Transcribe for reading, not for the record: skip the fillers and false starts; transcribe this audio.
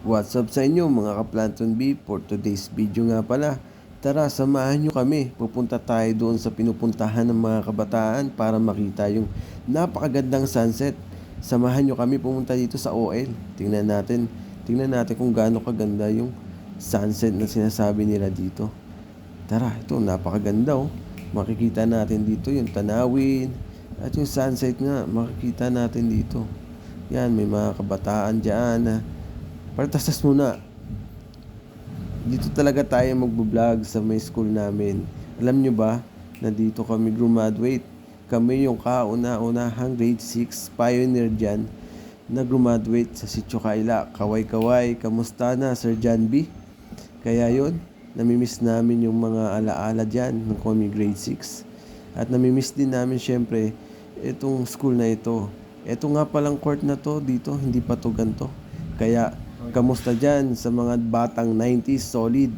What's up sa inyo mga ka-Planton B? For today's video nga pala, tara samahan nyo kami. Pupunta tayo doon sa pinupuntahan ng mga kabataan para makita yung napakagandang sunset. Samahan nyo kami pumunta dito sa OL. Tingnan natin kung gaano kaganda yung sunset na sinasabi nila dito. Tara, ito napakaganda oh. Makikita natin dito yung tanawin at yung sunset nga makikita natin dito. Yan, may mga kabataan dyan na partasas muna. Dito talaga tayo magbo-vlog sa may school namin. Alam nyo ba na dito kami graduate? Kami yung kauna-unahang grade 6 pioneer dyan na graduate sa Sitio Kaila. Kaway-kaway, kamusta na Sir John B? Kaya yun, namimiss namin yung mga alaala dyan nung kami grade 6. At namimiss din namin syempre itong school na ito. Ito nga palang court na to dito, hindi pa to ganito. Kaya kamusta dyan sa mga batang 90s solid?